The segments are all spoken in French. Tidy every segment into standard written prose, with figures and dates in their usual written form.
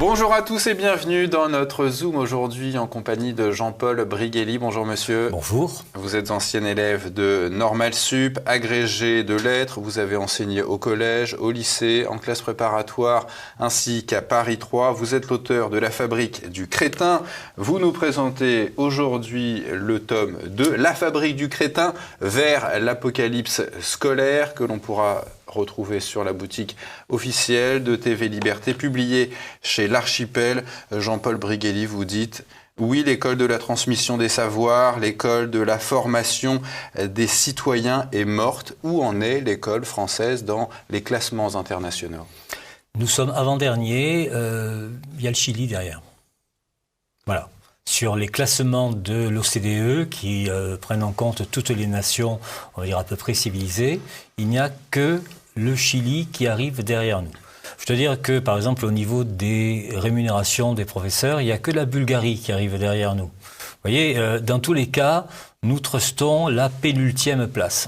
Bonjour à tous et bienvenue dans notre Zoom aujourd'hui en compagnie de Jean-Paul Briguelli. Bonjour monsieur. Bonjour. Vous êtes ancien élève de Normal Sup, agrégé de lettres. Vous avez enseigné au collège, au lycée, en classe préparatoire ainsi qu'à Paris 3. Vous êtes l'auteur de La Fabrique du Crétin. Vous nous présentez aujourd'hui le tome 2, La Fabrique du Crétin vers l'apocalypse scolaire que l'on pourra retrouvé sur la boutique officielle de TV Liberté, publié chez l'Archipel. Jean-Paul Briguelli, vous dites « Oui, l'école de la transmission des savoirs, l'école de la formation des citoyens est morte. Où en est l'école française dans les classements internationaux ?» Nous sommes avant-dernier, il y a le Chili derrière. Voilà. Sur les classements de l'OCDE qui prennent en compte toutes les nations, on va dire à peu près civilisées, il n'y a que le Chili qui arrive derrière nous. Je dois dire que, par exemple, au niveau des rémunérations des professeurs, il n'y a que la Bulgarie qui arrive derrière nous. Vous voyez, dans tous les cas, nous trustons la pénultième place.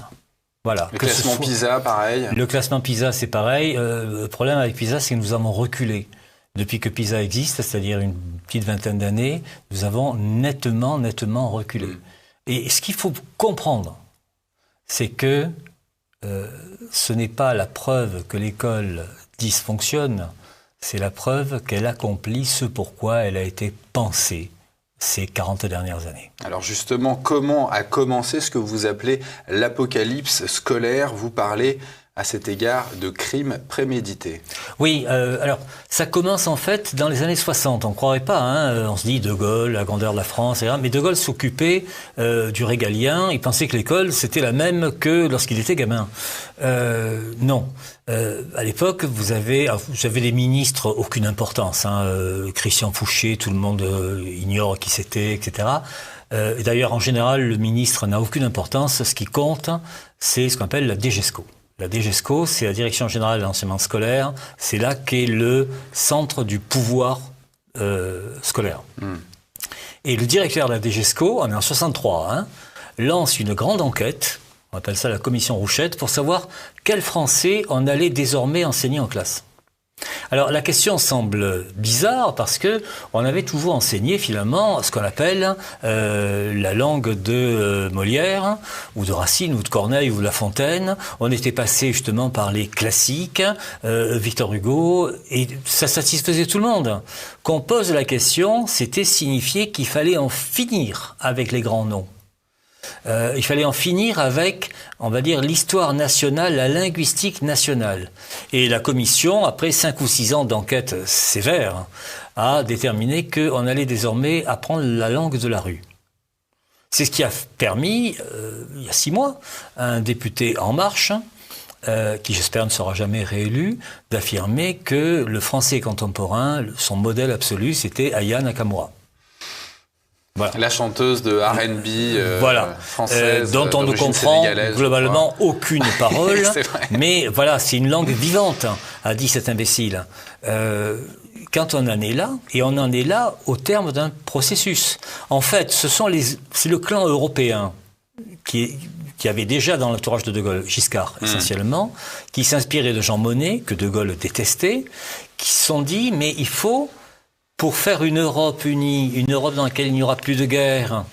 Voilà. Le classement PISA, pareil. Le classement PISA, c'est pareil. Le problème avec PISA, c'est que nous avons reculé. Depuis que PISA existe, c'est-à-dire une petite vingtaine d'années, nous avons nettement reculé. Et ce qu'il faut comprendre, c'est que ce n'est pas la preuve que l'école dysfonctionne, c'est la preuve qu'elle accomplit ce pourquoi elle a été pensée ces 40 dernières années. Alors justement, comment a commencé ce que vous appelez l'apocalypse scolaire ? Vous parlez à cet égard de crimes prémédités. Oui, alors ça commence en fait dans les années 60. On ne croirait pas, hein, on se dit De Gaulle, la grandeur de la France, etc. Mais De Gaulle s'occupait du régalien. Il pensait que l'école c'était la même que lorsqu'il était gamin. Non. À l'époque, vous avez des ministres aucune importance. Christian Fouché, tout le monde ignore qui c'était, etc. Et d'ailleurs, en général, le ministre n'a aucune importance. Ce qui compte, c'est ce qu'on appelle la DGESCO. La DGESCO, c'est la Direction Générale de l'Enseignement Scolaire. C'est là qu'est le centre du pouvoir scolaire. Et le directeur de la DGESCO, on est en 63, lance une grande enquête, on appelle ça la commission Rouchette, pour savoir quel français on allait désormais enseigner en classe. Alors la question semble bizarre parce que on avait toujours enseigné finalement ce qu'on appelle la langue de Molière ou de Racine ou de Corneille ou de La Fontaine. On était passé justement par les classiques, Victor Hugo, et ça satisfaisait tout le monde. Qu'on pose la question, c'était signifier qu'il fallait en finir avec les grands noms. Il fallait en finir avec, on va dire, l'histoire nationale, la linguistique nationale. Et la commission, après 5 ou 6 ans d'enquête sévère, a déterminé qu'on allait désormais apprendre la langue de la rue. C'est ce qui a permis, il y a 6 mois, à un député En Marche, qui j'espère ne sera jamais réélu, d'affirmer que le français contemporain, son modèle absolu, c'était Aya Nakamura. Voilà. La chanteuse de R&B française, dont on ne comprend globalement aucune parole, mais voilà, c'est une langue vivante, a dit cet imbécile. Quand on en est là, et on en est là au terme d'un processus. En fait, c'est le clan européen qui avait déjà dans l'entourage de De Gaulle, Giscard essentiellement, qui s'inspirait de Jean Monnet, que De Gaulle détestait, qui se sont dit, mais il faut... Pour faire une Europe unie, une Europe dans laquelle il n'y aura plus de guerre,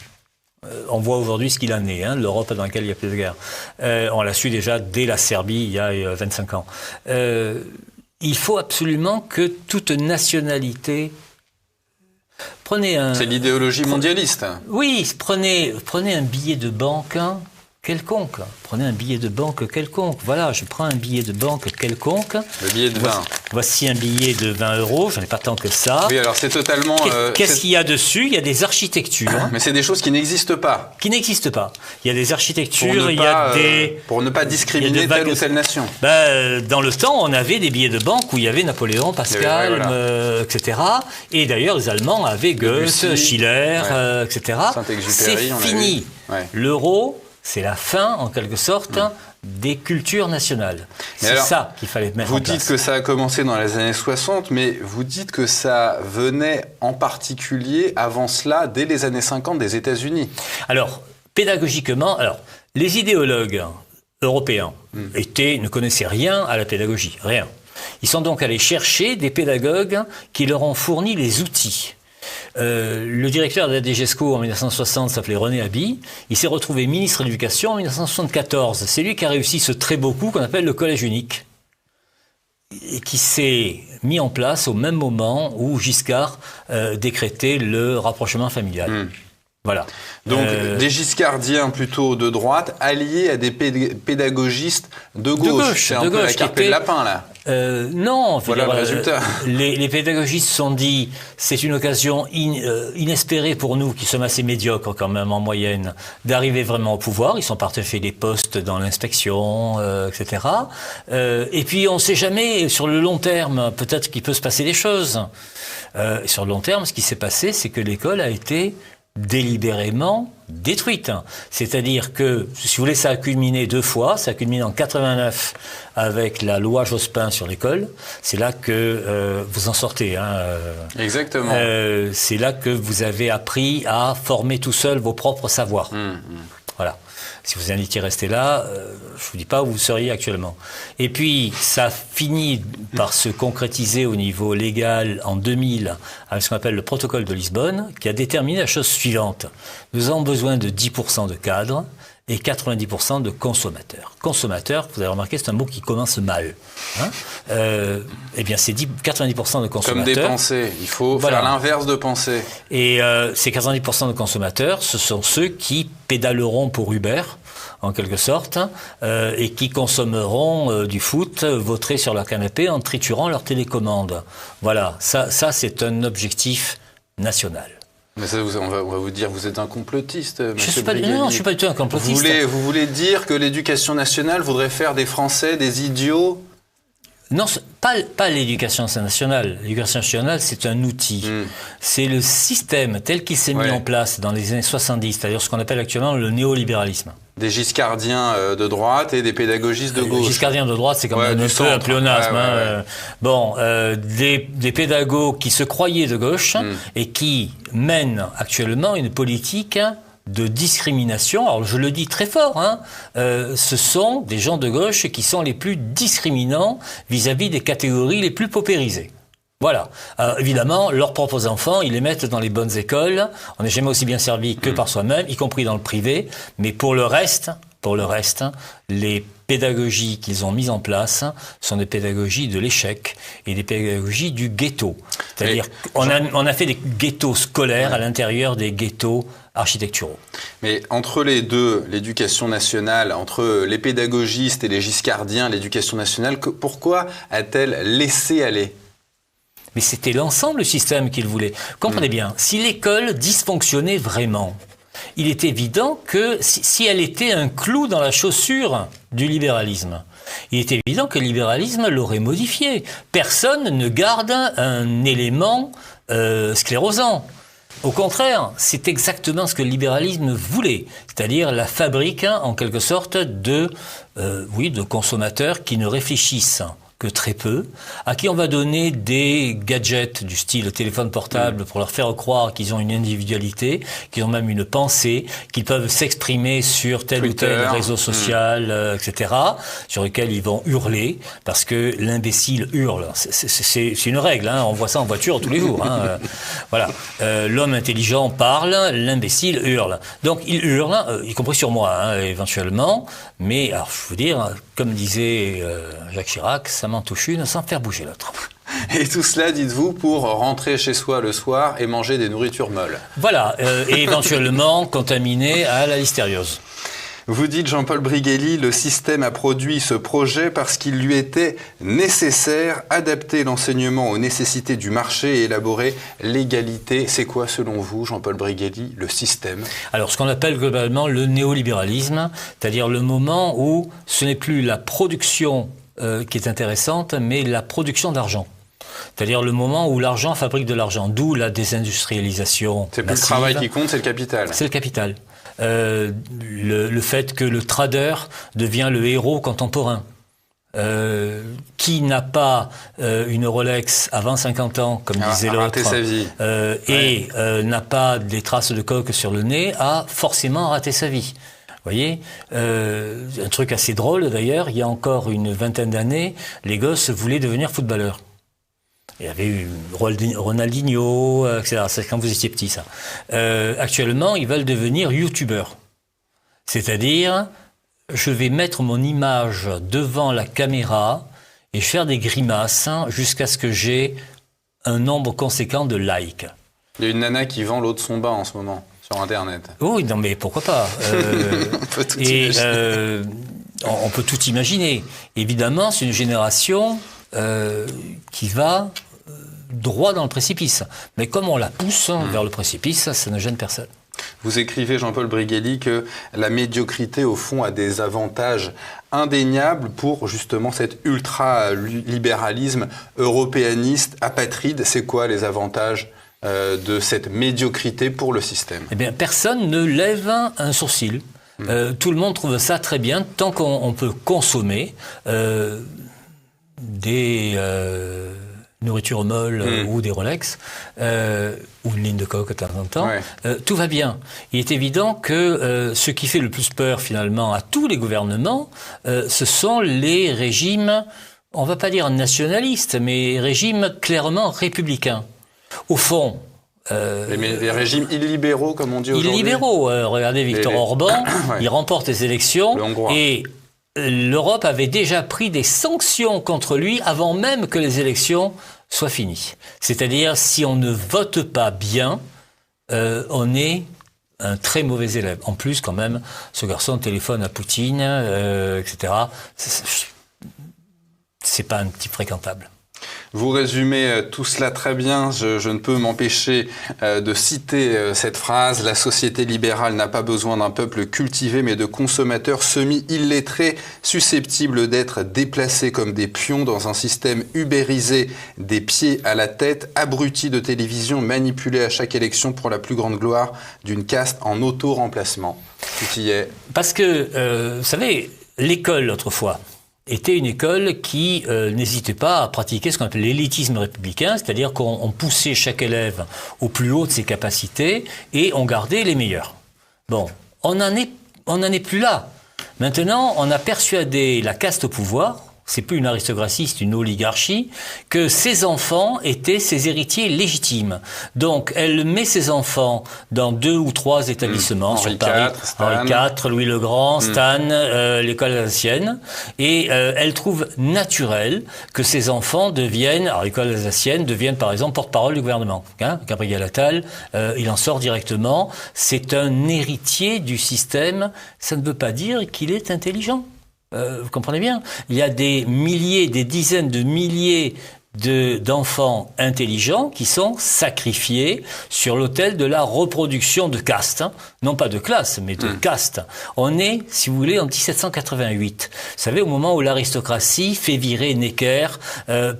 on voit aujourd'hui ce qu'il en est, l'Europe dans laquelle il n'y a plus de guerre. On l'a su déjà dès la Serbie, il y a 25 ans. Il faut absolument que toute nationalité... C'est l'idéologie mondialiste. Oui, prenez un billet de banque... quelconque. Prenez un billet de banque quelconque. Voilà, je prends un billet de banque quelconque. Le billet de 20. Voici un billet de 20 €. J'en ai pas tant que ça. Oui, alors c'est totalement... Qu'est-ce qu'il y a dessus ? Il y a des architectures. Mais c'est des choses qui n'existent pas. Qui n'existent pas. Il y a des architectures, il y a des... Pour ne pas discriminer telle ou telle nation. Dans le temps, on avait des billets de banque où il y avait Napoléon, Pascal, etc. Et d'ailleurs, les Allemands avaient Goethe, Schiller, etc. C'est fini. L'euro... C'est la fin, en quelque sorte, des cultures nationales. C'est ça qu'il fallait mettre en place. Vous dites que ça a commencé dans les années 60, mais vous dites que ça venait en particulier, avant cela, dès les années 50 des États-Unis. Alors, pédagogiquement, les idéologues européens ne connaissaient rien à la pédagogie, rien. Ils sont donc allés chercher des pédagogues qui leur ont fourni les outils. Le directeur de la DGESCO en 1960 s'appelait René Haby. Il s'est retrouvé ministre de l'Éducation en 1974. C'est lui qui a réussi ce très beau coup qu'on appelle le collège unique, et qui s'est mis en place au même moment où Giscard décrétait le rapprochement familial. Voilà. Donc des giscardiens plutôt de droite, alliés à des pédagogistes de gauche. C'est un peu la carpe de lapin, là. Non, voilà le résultat. Les pédagogistes se sont dit, c'est une occasion inespérée pour nous, qui sommes assez médiocres quand même en moyenne, d'arriver vraiment au pouvoir. Ils sont partis faire des postes dans l'inspection, etc. Et puis on ne sait jamais, sur le long terme, peut-être qu'il peut se passer des choses. Sur le long terme, ce qui s'est passé, c'est que l'école a été délibérément détruite. C'est-à-dire que, si vous voulez, ça a culminé 2 fois. Ça a culminé en 89 avec la loi Jospin sur l'école. C'est là que vous en sortez. Exactement. C'est là que vous avez appris à former tout seul vos propres savoirs. Voilà. Si vous étiez resté là, je ne vous dis pas où vous seriez actuellement. Et puis, ça finit par se concrétiser au niveau légal en 2000 avec ce qu'on appelle le protocole de Lisbonne, qui a déterminé la chose suivante. Nous avons besoin de 10% de cadres et 90% de consommateurs. Consommateurs, vous avez remarqué, c'est un mot qui commence mal. Eh bien, c'est 90% de consommateurs. Comme dépenser, il faut faire l'inverse de penser. Et ces 90% de consommateurs, ce sont ceux qui pédaleront pour Uber, en quelque sorte, et qui consommeront du foot vautrés sur leur canapé en triturant leur télécommande. Voilà, ça c'est un objectif national. Mais ça, on va vous dire, vous êtes un complotiste, non, je ne suis pas du tout un complotiste. Vous voulez dire que l'éducation nationale voudrait faire des Français des idiots ? Non, pas l'éducation nationale. L'éducation nationale, c'est un outil. C'est le système tel qu'il s'est mis en place dans les années 70, c'est-à-dire ce qu'on appelle actuellement le néolibéralisme. Des giscardiens de droite et des pédagogistes de gauche. Les giscardiens de droite, c'est quand même un peu un pléonasme. Des pédagogues qui se croyaient de gauche et qui mènent actuellement une politique de discrimination. Alors je le dis très fort, ce sont des gens de gauche qui sont les plus discriminants vis-à-vis des catégories les plus paupérisées. Voilà. Évidemment, leurs propres enfants, ils les mettent dans les bonnes écoles. On n'est jamais aussi bien servi que par soi-même, y compris dans le privé. Mais pour le reste, les pédagogies qu'ils ont mises en place sont des pédagogies de l'échec et des pédagogies du ghetto. C'est-à-dire qu'on a fait des ghettos scolaires à l'intérieur des ghettos architecturaux. Mais entre les deux, l'éducation nationale, entre les pédagogistes et les giscardiens, l'éducation nationale, pourquoi a-t-elle laissé aller ? Mais c'était l'ensemble du système qu'ils voulaient. Comprenez bien, si l'école dysfonctionnait vraiment, il est évident que si elle était un clou dans la chaussure du libéralisme, il est évident que le libéralisme l'aurait modifié. Personne ne garde un élément sclérosant. Au contraire, c'est exactement ce que le libéralisme voulait, c'est-à-dire la fabrique, en quelque sorte, de consommateurs qui ne réfléchissent que très peu, à qui on va donner des gadgets du style téléphone portable pour leur faire croire qu'ils ont une individualité, qu'ils ont même une pensée, qu'ils peuvent s'exprimer sur tel Twitter, ou tel réseau social, etc., sur lequel ils vont hurler, parce que l'imbécile hurle. C'est une règle, on voit ça en voiture tous les jours. Voilà. L'homme intelligent parle, l'imbécile hurle. Donc il hurle, y compris sur moi, éventuellement, mais alors, je veux dire, comme disait Jacques Chirac, ça m'en touche une sans faire bouger l'autre. Et tout cela, dites-vous, pour rentrer chez soi le soir et manger des nourritures molles. Voilà, et éventuellement contaminé à la listériose. Vous dites, Jean-Paul Brigelli, le système a produit ce projet parce qu'il lui était nécessaire, adapter l'enseignement aux nécessités du marché et élaborer l'égalité. C'est quoi, selon vous, Jean-Paul Brigelli, le système ? Alors, ce qu'on appelle globalement le néolibéralisme, c'est-à-dire le moment où ce n'est plus la production qui est intéressante, mais la production d'argent. C'est-à-dire le moment où l'argent fabrique de l'argent, d'où la désindustrialisation. C'est plus le travail qui compte, c'est le capital. C'est le capital. Le fait que le trader devient le héros contemporain. Qui n'a pas une Rolex avant 50 ans, comme disait l'autre, sa vie. N'a pas des traces de coke sur le nez, a forcément raté sa vie. voyez, un truc assez drôle d'ailleurs, il y a encore une vingtaine d'années, les gosses voulaient devenir footballeurs. Il y avait eu Ronaldinho, etc. C'est quand vous étiez petit, ça. Actuellement, ils veulent devenir youtubeurs. C'est-à-dire, je vais mettre mon image devant la caméra et faire des grimaces jusqu'à ce que j'ai un nombre conséquent de likes. Il y a une nana qui vend l'eau de son bain en ce moment, sur Internet. Oui, non mais pourquoi pas. On peut tout imaginer. On peut tout imaginer. Évidemment, c'est une génération qui va droit dans le précipice. Mais comme on la pousse vers le précipice, ça ne gêne personne. Vous écrivez, Jean-Paul Brigelli, que la médiocrité, au fond, a des avantages indéniables pour justement cet ultra-libéralisme européaniste, apatride. C'est quoi les avantages de cette médiocrité pour le système? Eh bien, personne ne lève un sourcil. Tout le monde trouve ça très bien tant qu'on peut consommer des nourritures molles ou des Rolex ou une ligne de coke de temps en temps. Ouais. Tout va bien. Il est évident que ce qui fait le plus peur finalement à tous les gouvernements, ce sont les régimes, on ne va pas dire nationalistes, mais régimes clairement républicains. Au fond, les régimes illibéraux, comme on dit aujourd'hui. Illibéraux. Regardez Viktor Orban, ouais. Il remporte les élections et l'Europe avait déjà pris des sanctions contre lui avant même que les élections soient finies. C'est-à-dire, si on ne vote pas bien, on est un très mauvais élève. En plus, quand même, ce garçon téléphone à Poutine, etc. C'est pas un type fréquentable. Vous résumez tout cela très bien. Je ne peux m'empêcher de citer cette phrase. La société libérale n'a pas besoin d'un peuple cultivé, mais de consommateurs semi-illettrés, susceptibles d'être déplacés comme des pions dans un système ubérisé, des pieds à la tête, abrutis de télévision, manipulés à chaque élection pour la plus grande gloire d'une caste en auto-remplacement. Tout y est. Parce que, vous savez, l'école, autrefois, était une école qui n'hésitait pas à pratiquer ce qu'on appelle l'élitisme républicain, c'est-à-dire qu'on poussait chaque élève au plus haut de ses capacités et on gardait les meilleurs. Bon, on n'en est plus là. Maintenant, on a persuadé la caste au pouvoir, c'est plus une aristocratie, c'est une oligarchie, que ses enfants étaient ses héritiers légitimes. Donc, elle met ses enfants dans 2 ou 3 établissements sur Paris. Henri IV, Louis le Grand, Stan, l'école alsacienne. Et elle trouve naturel que ses enfants deviennent, alors l'école alsacienne, deviennent par exemple porte-parole du gouvernement. Gabriel Attal, il en sort directement. C'est un héritier du système. Ça ne veut pas dire qu'il est intelligent. Vous comprenez bien? Il y a des milliers, des dizaines de milliers d'enfants intelligents qui sont sacrifiés sur l'autel de la reproduction de caste. Non pas de classe, mais de caste. On est, si vous voulez, en 1788. Vous savez, au moment où l'aristocratie fait virer Necker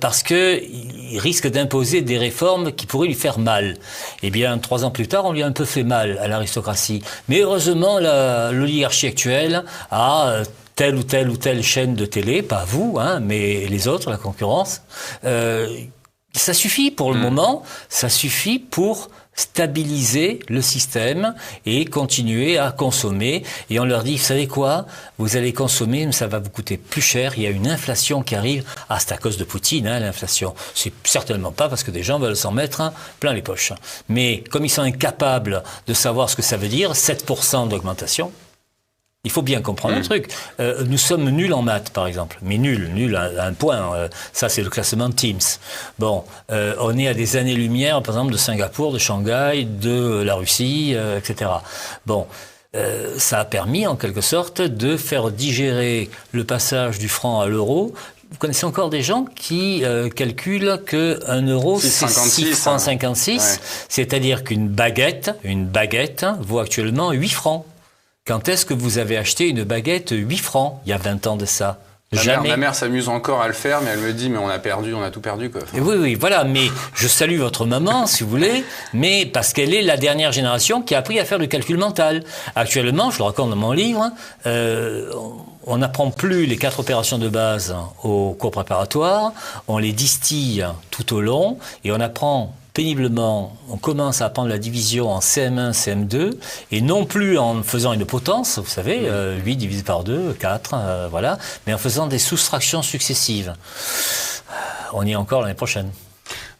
parce qu'il risque d'imposer des réformes qui pourraient lui faire mal. Eh bien, 3 ans plus tard, on lui a un peu fait mal à l'aristocratie. Mais heureusement, l'oligarchie actuelle a telle ou telle chaîne de télé, pas vous, mais les autres, la concurrence, ça suffit pour le moment, ça suffit pour stabiliser le système et continuer à consommer. Et on leur dit, vous savez quoi, vous allez consommer, mais ça va vous coûter plus cher. Il y a une inflation qui arrive. Ah, c'est à cause de Poutine, l'inflation. C'est certainement pas parce que des gens veulent s'en mettre plein les poches. Mais comme ils sont incapables de savoir ce que ça veut dire, 7% d'augmentation, il faut bien comprendre un truc. Nous sommes nuls en maths, par exemple. Mais nuls à un point. Ça, c'est le classement Teams. Bon, on est à des années-lumière, par exemple, de Singapour, de Shanghai, de la Russie, etc. Bon, ça a permis, en quelque sorte, de faire digérer le passage du franc à l'euro. Vous connaissez encore des gens qui calculent qu'un euro, c'est 6 francs 56. Ouais. C'est-à-dire qu'une baguette vaut actuellement 8 francs. Quand est-ce que vous avez acheté une baguette 8 francs, il y a 20 ans de ça? Jamais. Ma mère s'amuse encore à le faire, mais elle me dit, mais on a tout perdu, quoi. Enfin... Oui, voilà, mais je salue votre maman, si vous voulez, mais parce qu'elle est la dernière génération qui a appris à faire du calcul mental. Actuellement, je le raconte dans mon livre, on n'apprend plus les 4 opérations de base au cours préparatoire, on les distille tout au long, et on apprend péniblement, on commence à apprendre la division en CM1, CM2, et non plus en faisant une potence, vous savez, 8 divisé par 2, 4, voilà, mais en faisant des soustractions successives. On y est encore l'année prochaine.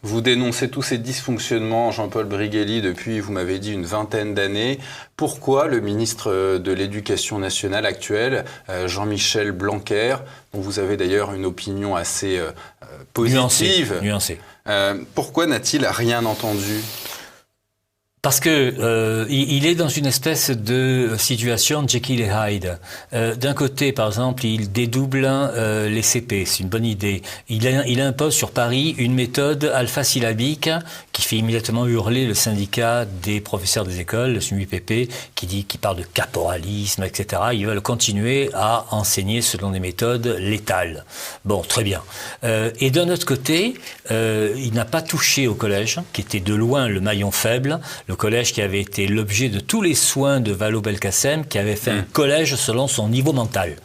Vous dénoncez tous ces dysfonctionnements, Jean-Paul Brigelli, depuis, vous m'avez dit, une vingtaine d'années. Pourquoi le ministre de l'Éducation nationale actuel, Jean-Michel Blanquer, dont vous avez d'ailleurs une opinion assez positive, nuancée. Pourquoi n'a-t-il rien entendu ? Parce que il est dans une espèce de situation Jekyll et Hyde. D'un côté, par exemple, il dédouble les CP, c'est une bonne idée. Il impose sur Paris une méthode alpha-syllabique qui fait immédiatement hurler le syndicat des professeurs des écoles, le SNUIPP, qui parle de caporalisme, etc. Ils veulent continuer à enseigner selon des méthodes létales. Bon, très bien. Et d'un autre côté, il n'a pas touché au collège, qui était de loin le maillon faible. Le collège qui avait été l'objet de tous les soins de Vallaud-Belkacem, qui avait fait un collège selon son niveau mental,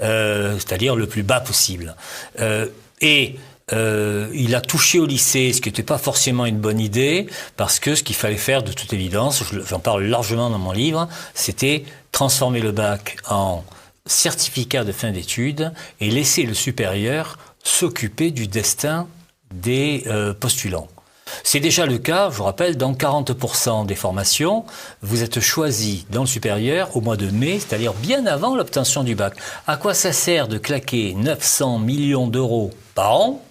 c'est-à-dire le plus bas possible. Il a touché au lycée, ce qui n'était pas forcément une bonne idée, parce que ce qu'il fallait faire, de toute évidence, j'en parle largement dans mon livre, c'était transformer le bac en certificat de fin d'études et laisser le supérieur s'occuper du destin des postulants. C'est déjà le cas, je vous rappelle, dans 40% des formations, vous êtes choisi dans le supérieur au mois de mai, c'est-à-dire bien avant l'obtention du bac. À quoi ça sert de claquer 900 millions d'euros par an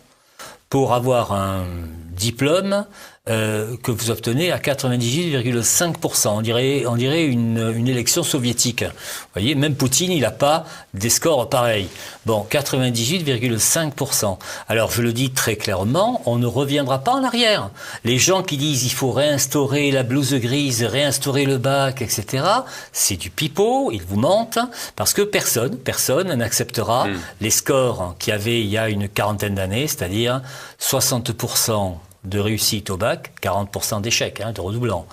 pour avoir un diplôme que vous obtenez à 98,5%. On dirait une élection soviétique. Vous voyez, même Poutine, il n'a pas des scores pareils. Bon, 98,5%. Alors, je le dis très clairement, on ne reviendra pas en arrière. Les gens qui disent il faut réinstaurer la blouse grise, réinstaurer le bac, etc., c'est du pipeau, ils vous mentent, parce que personne n'acceptera les scores qu'il y avait il y a une quarantaine d'années, c'est-à-dire 60% de réussite au bac, 40% d'échecs, de redoublants,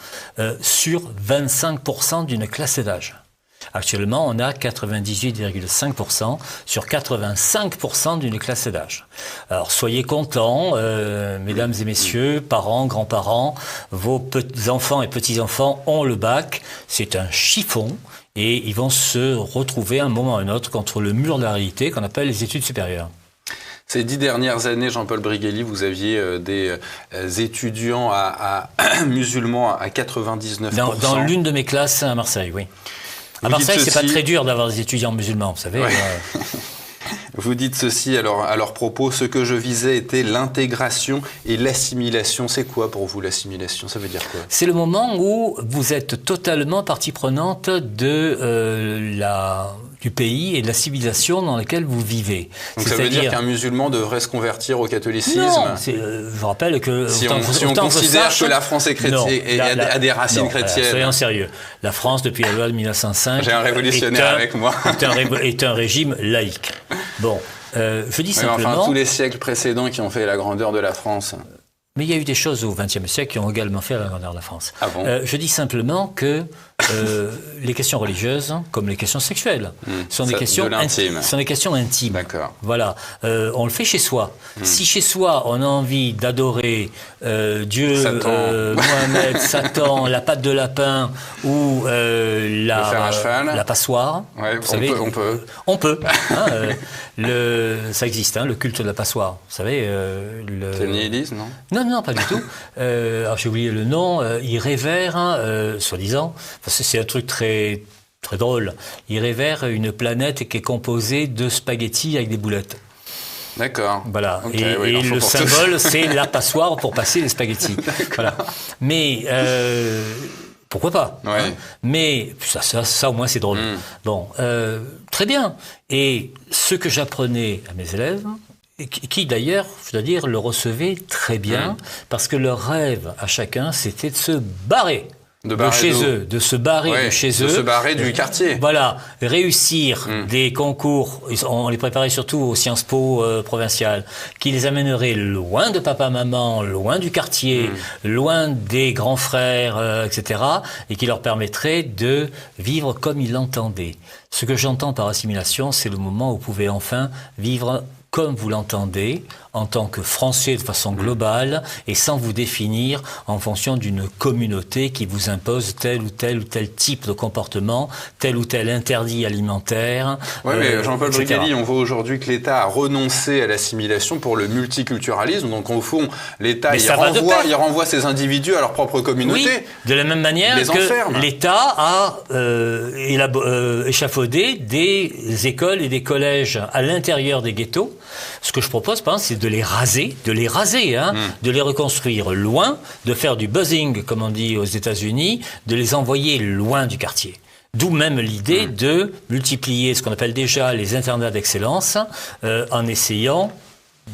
sur 25% d'une classe d'âge. Actuellement, on a 98,5% sur 85% d'une classe d'âge. Alors, soyez contents, mesdames et messieurs, parents, grands-parents, vos enfants et petits-enfants ont le bac. C'est un chiffon et ils vont se retrouver à un moment ou à un autre contre le mur de la réalité qu'on appelle les études supérieures. Ces 10 dernières années, Jean-Paul Brigelli, vous aviez des étudiants musulmans à 99%. Dans l'une de mes classes à Marseille, oui. À Marseille, c'est pas très dur d'avoir des étudiants musulmans, vous savez. Ouais. Vous dites ceci à leur propos, ce que je visais était l'intégration et l'assimilation. C'est quoi pour vous l'assimilation? Ça veut dire quoi? C'est le moment où vous êtes totalement partie prenante du pays et de la civilisation dans laquelle vous vivez. Donc ça veut dire qu'un musulman devrait se convertir au catholicisme? Non, je rappelle que... Si on considère que la France est chrétienne et a des racines chrétiennes. Soyons sérieux. La France, depuis la loi de 1905... J'ai un révolutionnaire avec moi. est un régime laïque. Bon, je dis simplement... Enfin, tous les siècles précédents qui ont fait la grandeur de la France... Mais il y a eu des choses au XXe siècle qui ont également fait la grandeur de la France. Ah bon? Je dis simplement que les questions religieuses, comme les questions sexuelles, sont des questions intimes. D'accord. Voilà. On le fait chez soi. Si chez soi, on a envie d'adorer Dieu, Mohamed, Satan, la patte de lapin ou la passoire, ouais, vous savez, on peut. Ça existe, le culte de la passoire. Vous savez, c'est le nihilisme, non? Non, pas du tout. Alors j'ai oublié le nom. Il révère, soi-disant, parce que c'est un truc très très drôle. Il révère une planète qui est composée de spaghettis avec des boulettes. D'accord. Voilà. Okay, et le symbole, c'est la passoire pour passer les spaghettis. Voilà. Mais pourquoi pas? Ouais. Mais ça au moins c'est drôle. Bon, très bien. Et ce que j'apprenais à mes élèves, qui d'ailleurs, je dois dire, le recevaient très bien, parce que leur rêve à chacun, c'était de se barrer. De chez eux, de se barrer de chez eux. De se barrer du quartier. Voilà, réussir des concours, on les préparait surtout aux Sciences Po provinciales, qui les amèneraient loin de papa, maman, loin du quartier, loin des grands frères, etc., et qui leur permettraient de vivre comme ils l'entendaient. Ce que j'entends par assimilation, c'est le moment où vous pouvez enfin vivre comme vous l'entendez, en tant que Français de façon globale, et sans vous définir en fonction d'une communauté qui vous impose tel ou tel type de comportement, tel ou tel interdit alimentaire. Oui, mais Jean-Paul Brigelli, on voit aujourd'hui que l'État a renoncé à l'assimilation pour le multiculturalisme. Donc, au fond, l'État, il renvoie ces individus à leur propre communauté. Oui, de la même manière que l'État a échafaudé des écoles et des collèges à l'intérieur des ghettos. Ce que je propose, par exemple, c'est de les raser, de les reconstruire loin, de faire du buzzing, comme on dit aux États-Unis, de les envoyer loin du quartier. D'où même l'idée de multiplier ce qu'on appelle déjà les internats d'excellence, en essayant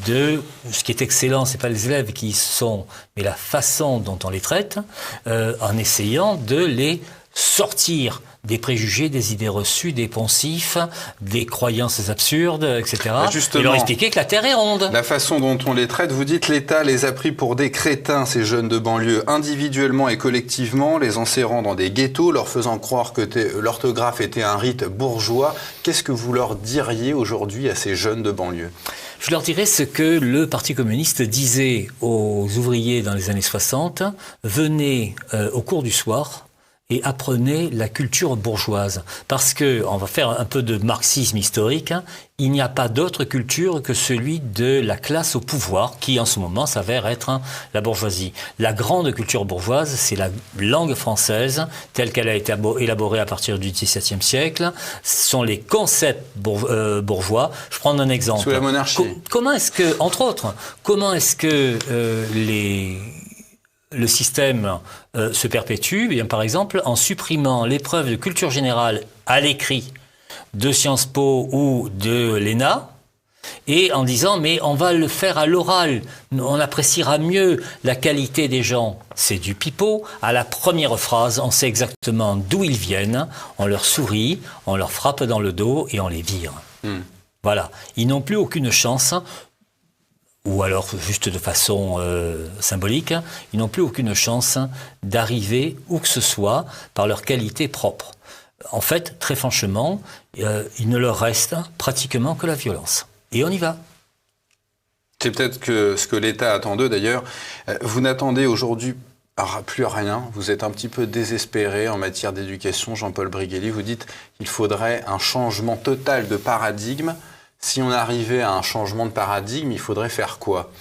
ce qui est excellent, c'est pas les élèves qui sont, mais la façon dont on les traite, en essayant de les sortir des préjugés, des idées reçues, des poncifs, des croyances absurdes, etc. Et leur expliquer que la Terre est ronde. La façon dont on les traite, vous dites l'État les a pris pour des crétins, ces jeunes de banlieue, individuellement et collectivement, les enserrant dans des ghettos, leur faisant croire que l'orthographe était un rite bourgeois. Qu'est-ce que vous leur diriez aujourd'hui à ces jeunes de banlieue ? Je leur dirais ce que le Parti communiste disait aux ouvriers dans les années 60. Venez au cours du soir et apprenez la culture bourgeoise. Parce que, on va faire un peu de marxisme historique, il n'y a pas d'autre culture que celui de la classe au pouvoir, qui en ce moment s'avère être la bourgeoisie. La grande culture bourgeoise, c'est la langue française, telle qu'elle a été élaborée à partir du XVIIe siècle. Ce sont les concepts bourgeois. Je prends un exemple. Sous la monarchie. Comment est-ce que, entre autres, le système se perpétue, bien, par exemple, en supprimant l'épreuve de culture générale à l'écrit de Sciences Po ou de l'ENA, et en disant, mais on va le faire à l'oral, on appréciera mieux la qualité des gens. C'est du pipeau. À la première phrase, on sait exactement d'où ils viennent, on leur sourit, on leur frappe dans le dos et on les vire. Voilà. Ils n'ont plus aucune chance, ou alors juste de façon symbolique, ils n'ont plus aucune chance d'arriver où que ce soit par leur qualité propre. En fait, très franchement, il ne leur reste pratiquement que la violence. Et on y va. C'est peut-être que ce que l'État attend d'eux d'ailleurs. Vous n'attendez aujourd'hui plus rien. Vous êtes un petit peu désespéré en matière d'éducation, Jean-Paul Brigelli. Vous dites qu'il faudrait un changement total de paradigme. Si on arrivait à un changement de paradigme, il faudrait faire quoi ?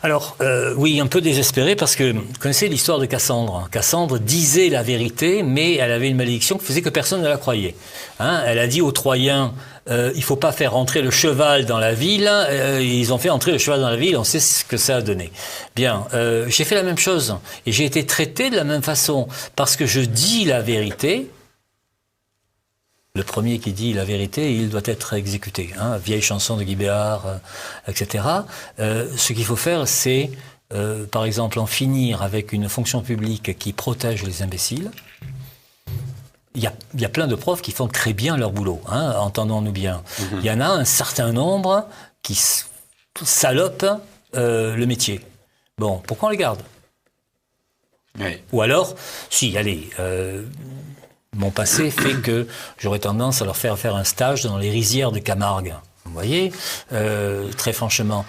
Alors, oui, un peu désespéré parce que vous connaissez l'histoire de Cassandre. Cassandre disait la vérité, mais elle avait une malédiction qui faisait que personne ne la croyait. Elle a dit aux Troyens, il faut pas faire entrer le cheval dans la ville. Ils ont fait entrer le cheval dans la ville, on sait ce que ça a donné. Bien, j'ai fait la même chose et j'ai été traité de la même façon parce que je dis la vérité. Le premier qui dit la vérité, il doit être exécuté. Vieille chanson de Guy Béard, etc. Ce qu'il faut faire, c'est, par exemple, en finir avec une fonction publique qui protège les imbéciles. Il y a plein de profs qui font très bien leur boulot, entendons-nous bien. Il y en a un certain nombre qui salopent le métier. Bon, pourquoi on les garde ? Oui. Ou alors, si, allez... Mon passé fait que j'aurais tendance à leur faire un stage dans les rizières de Camargue. Vous voyez, très franchement,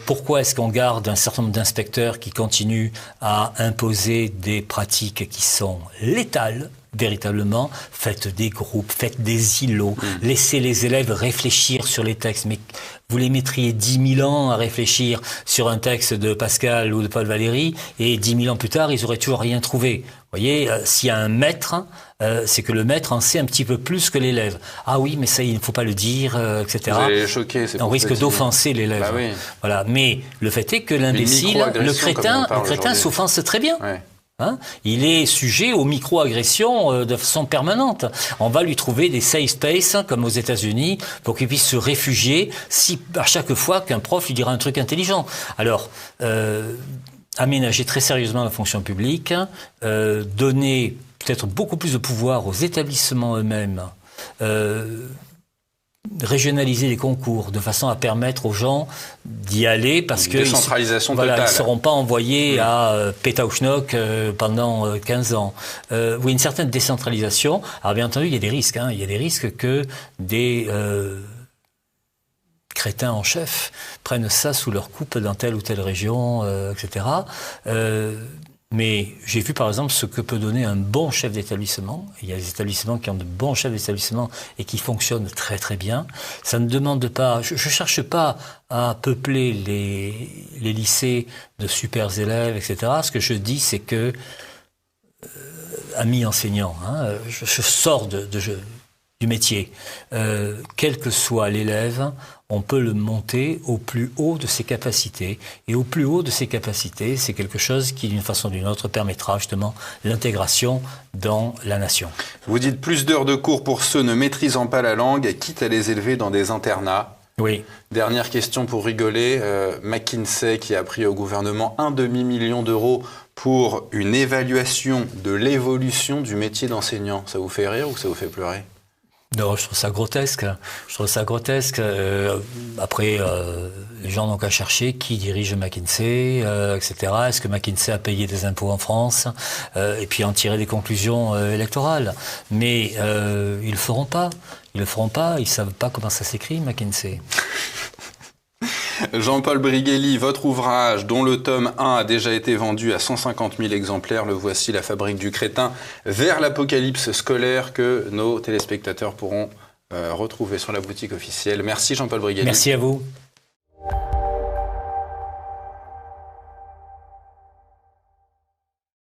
pourquoi est-ce qu'on garde un certain nombre d'inspecteurs qui continuent à imposer des pratiques qui sont létales, véritablement? Faites des groupes, faites des îlots, laissez les élèves réfléchir sur les textes. Mais vous les mettriez 10 000 ans à réfléchir sur un texte de Pascal ou de Paul Valéry, et 10 000 ans plus tard, ils auraient toujours rien trouvé. Vous voyez, s'il y a un maître, c'est que le maître en sait un petit peu plus que l'élève. Ah oui, mais ça, il ne faut pas le dire, etc. Vous allez les choquer, c'est on risque d'offenser l'élève. Bah oui. Voilà. Mais le fait est que l'imbécile, le crétin s'offense très bien. Ouais. Il est sujet aux micro-agressions de façon permanente. On va lui trouver des safe space, comme aux États-Unis, pour qu'il puisse se réfugier à chaque fois qu'un prof lui dira un truc intelligent. Alors, aménager très sérieusement la fonction publique, donner peut-être beaucoup plus de pouvoir aux établissements eux-mêmes, régionaliser les concours de façon à permettre aux gens d'y aller parce que décentralisation totale. Ils ne seront pas envoyés à Pétaouchnok pendant 15 ans. Oui, une certaine décentralisation. Alors bien entendu, il y a des risques. Il y a des risques que des crétins en chef prennent ça sous leur coupe dans telle ou telle région, etc. Mais j'ai vu par exemple ce que peut donner un bon chef d'établissement. Il y a des établissements qui ont de bons chefs d'établissement et qui fonctionnent très très bien. Ça ne demande pas, je cherche pas à peupler les lycées de super élèves, etc. Ce que je dis, c'est que, amis enseignants, je sors du métier. Quel que soit l'élève, on peut le monter au plus haut de ses capacités. Et au plus haut de ses capacités, c'est quelque chose qui, d'une façon ou d'une autre, permettra justement l'intégration dans la nation. Vous dites plus d'heures de cours pour ceux ne maîtrisant pas la langue, quitte à les élever dans des internats. Oui. Dernière question pour rigoler. McKinsey qui a pris au gouvernement 1,5 million d'euros pour une évaluation de l'évolution du métier d'enseignant. Ça vous fait rire ou ça vous fait pleurer ? Non, je trouve ça grotesque. Après, les gens n'ont qu'à chercher qui dirige McKinsey, etc. Est-ce que McKinsey a payé des impôts en France et puis en tirer des conclusions électorales. Mais ils le feront pas. Ils savent pas comment ça s'écrit, McKinsey. Jean-Paul Briguelli, votre ouvrage, dont le tome 1 a déjà été vendu à 150 000 exemplaires, le voici, La fabrique du crétin, vers l'apocalypse scolaire, que nos téléspectateurs pourront retrouver sur la boutique officielle. Merci Jean-Paul Briguelli. Merci à vous.